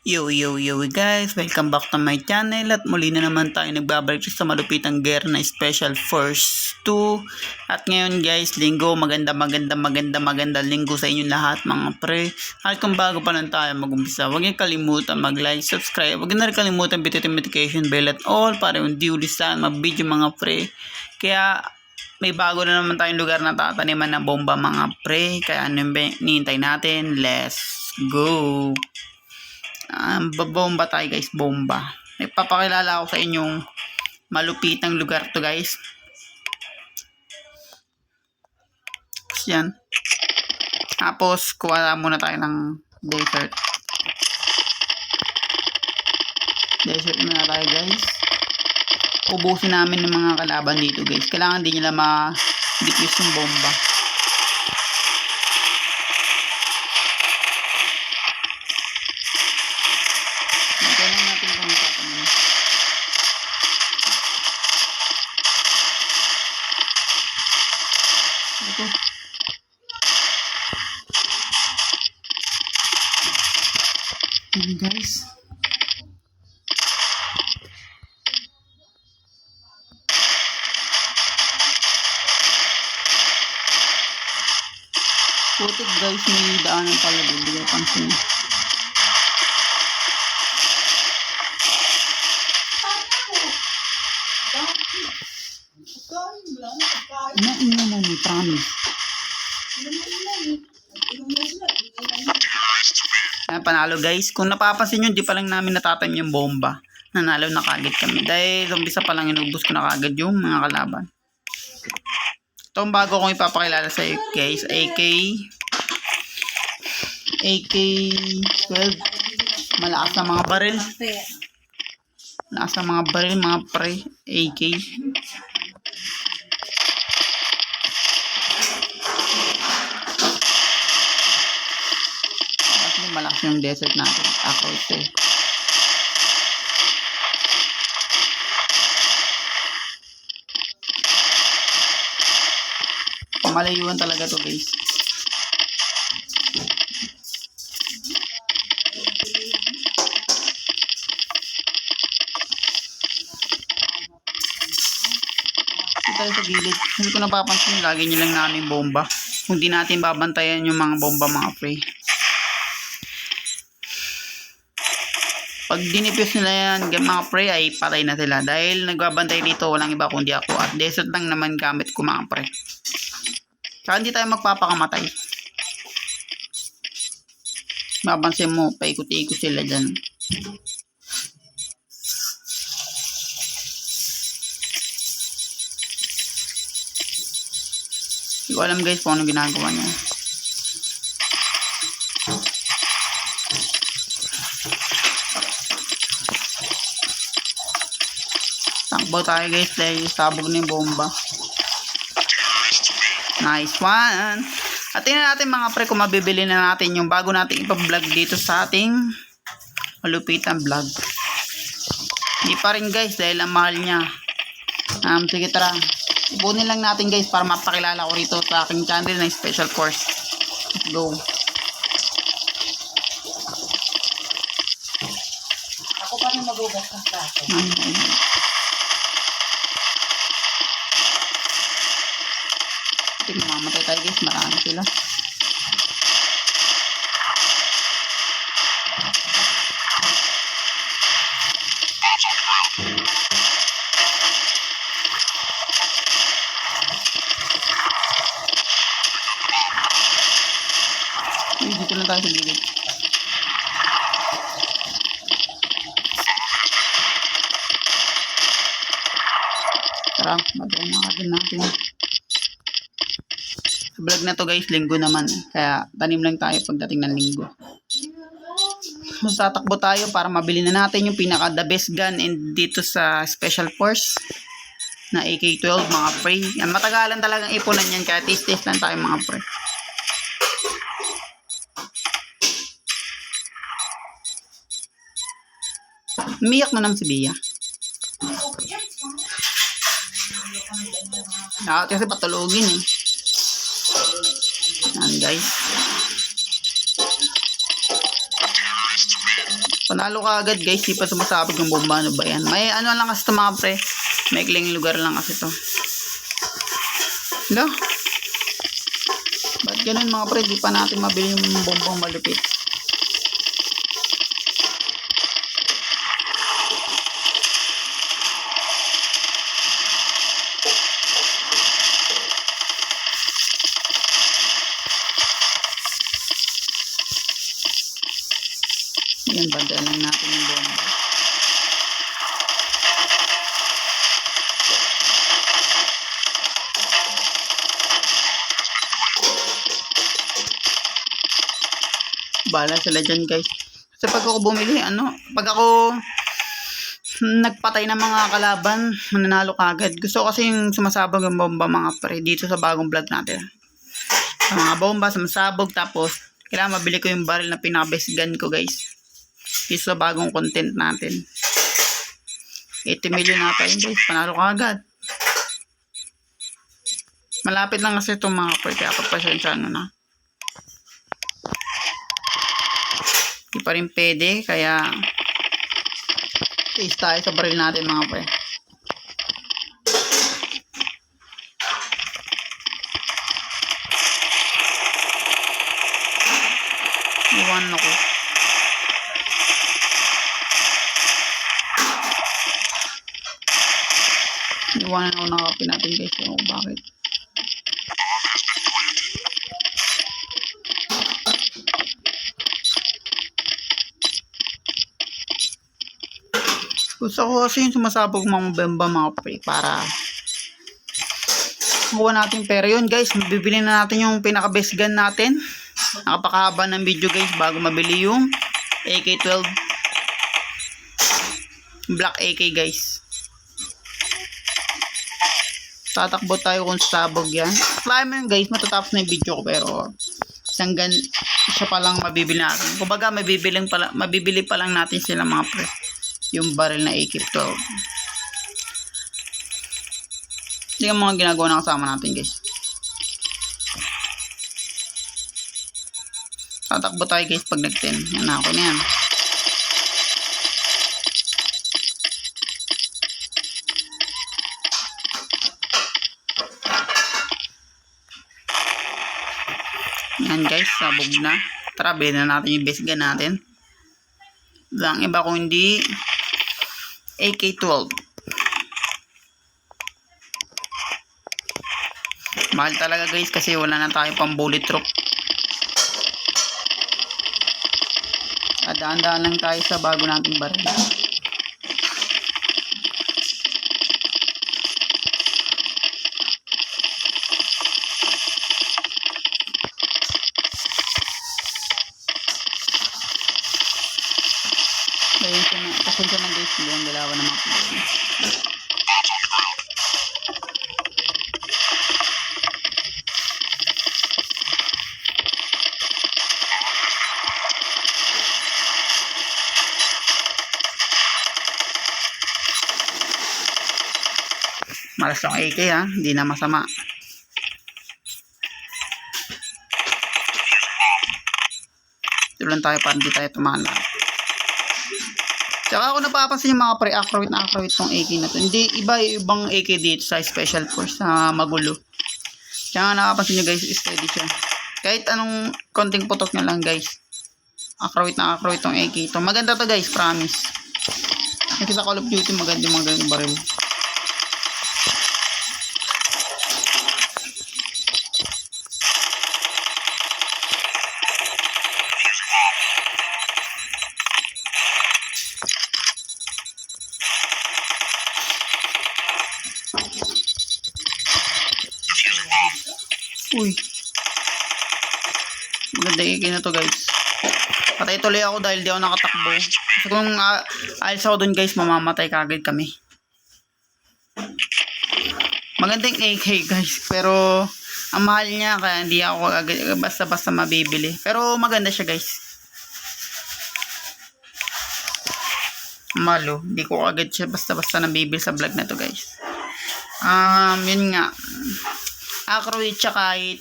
Yo guys, welcome back to my channel at muli na naman tayo nagbabalik sa malupitang gear na Special Force 2. At ngayon guys, linggo, maganda linggo sa inyong lahat mga pre. At kung bago pa lang tayo mag-umpisa, huwag niyo kalimutan mag-like, subscribe, huwag niyo na rin kalimutan bitin notification bell at all para yung duly saan mag-video mga pre. Kaya may bago na naman tayong lugar na tataniman ng bomba mga pre. Kaya ano yung nihintay natin? Let's go! Babomba tayo guys, bomba. Ipapakilala ako sa inyong malupitang lugar to guys. Yan. Tapos kuha muna tayo ng desert. Desert muna tayo guys. Ubusin namin ng mga kalaban dito guys. Kailangan din nila ma-defuse yung bomba. Ayan guys. Putik guys, may daanan pala doon. Hindi ko pansin. Ina mo may promise. Ayan, panalo guys. Kung napapansin nyo, di pa lang namin natatam yung bomba. Nanalo na kagad kami. Dahil umpisa pa lang inubos ko na kagad yung mga kalaban. Itong bago kong ipapakilala sa iyo guys, AK-12. Malakas na mga baril. Malakas na mga baril, mga pre. AK. Malakas yung desert natin. Ako ito eh. Pamalayuan talaga to guys. Ito tayo sa gilid. Hindi ko napapansin. Lagi nyo lang namin bomba. Kung di natin babantayan yung mga bomba mga pre. Pag dinipuse nila yan, mga pre, ay patay na sila. Dahil nagbabantay dito, walang iba kundi ako. At desert lang naman gamit ko mga pre. Kaya hindi tayo magpapakamatay. Mapansin mo, paikot-ikot sila dyan. Hindi ko alam guys kung ano ginagawa niya. Takbo tayo guys dahil sabog na yung bomba. Nice one. At tingnan natin mga pre kung mabibili na natin yung bago natin ipa-vlog dito sa ating malupitan vlog. Hindi pa rin guys dahil ang mahal niya. Sige tara. Ipunin lang natin guys para mapakilala ko rito sa aking channel na Special Force. Let's go. Ako pa rin magugas ng plato. Mamatay tayo guys, marami sila. Dito na tayo sa gilid. Tara, magawa na agad natin. Sa vlog na to guys, linggo naman. Kaya tanim lang tayo pagdating ng linggo. So, tatakbo tayo para mabili na natin yung pinaka the best gun dito sa Special Force na AK-12 mga pre. Yan, matagalan talagang ipunan yan kaya taste lang tayo mga pre. Umiyak na naman si Bia. Kasi patulogin eh. Yan guys. Panalo ka agad guys, di pa sumasabog yung bomba. Ano ba yan? May ano lang kasi ito mga pre. May ikling lugar lang kasi ito. Hala? Ba't ganun mga pre? Di pa natin mabili yung bombang malupit. Yan, bandalan lang natin yung bomba. Bala sila dyan guys. Kasi pag ako bumili, pag ako nagpatay ng mga kalaban, mananalo kagad. Gusto ko kasi yung sumasabog ng bomba mga pre dito sa bagong vlog natin. Sa mga bomba, sumasabog, tapos kailangan mabili ko yung barrel na pinaka-best gun ko guys. Dito sa bagong content natin. 80 million na tayo guys, panalo ka agad. Malapit lang kasi itong mga pre, kaya pagpasensya na. Di pa rin pwede, kaya taste tayo sa baril natin mga pre. Iwan ako. Iwanan ako nakapin natin guys. Ewan ko bakit. Gusto ko kasi yung sumasabog mga bomba mga pre para kuha natin pera yun guys. Bibili na natin yung pinaka best gun natin. Nakapakahaba ng video guys bago mabili yung AK-12 Black AK guys. Tatakbo tayo kung sabog yan. Akalain mo yun guys, matatapos na yung video ko pero isang gun siya pa lang mabibili natin. Kumbaga mabibili pa lang natin sila mga pre. Yung barrel na AK-12. Tingnan mga ginagawa ng kasama natin guys. Tatakbo tayo guys pag nag-10. Yan na ako na yan. Yan guys, sabog na. Tara, bilhin na natin yung best gun natin. Lang iba kung hindi AK-12. Mahal talaga guys kasi wala na tayo pang bulletproof. Daan-daan lang tayo sa bago nating baril. Pasensya na guys, hindi ang dalawa ng mga pagkakas. Malas ang AK ha, hindi na masama. Ito lang tayo para hindi tayo tumala. Tsaka ako napapansin yung mga pre-accurate na accurate tong AK na to. Hindi ibang AK dito sa Special Force na magulo. Tsaka nakapansin nyo guys, steady siya. Kahit anong konting putok nyo lang guys. Accurate na accurate tong AK to. Maganda to guys, promise. Kasi sa Call of Duty maganda yung mga ganyung baril. Uy. Maganda ikin na to guys. Patay tuloy ako dahil di ako nakatakbo. Kasi kung alis ako dun guys, mamamatay kagad kami. Magandang AK guys. Pero ang mahal niya kaya hindi ako basta-basta mabibili. Pero maganda siya guys. Malo. Hindi ko agad siya basta-basta nabibili sa vlog na to guys. Yun nga. Accurate siya kahit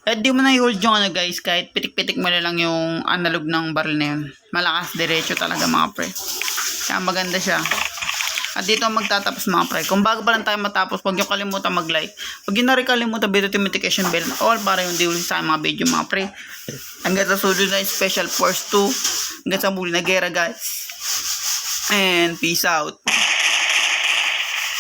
At di mo na i-hold yung ano guys, kahit pitik-pitik mo na lang yung analog ng barrel na yun. Malakas, diretso talaga mga pre. Kaya maganda siya. At dito ang magtatapos mga pre. Kung bago pa lang tayo matapos, huwag yung kalimutan mag-like. Huwag yung nakalimutan video notification bell all para yung di sa mga video mga pre. Hanggang sa susunod na special force 2. Hanggang sa muli na gera guys. And peace out.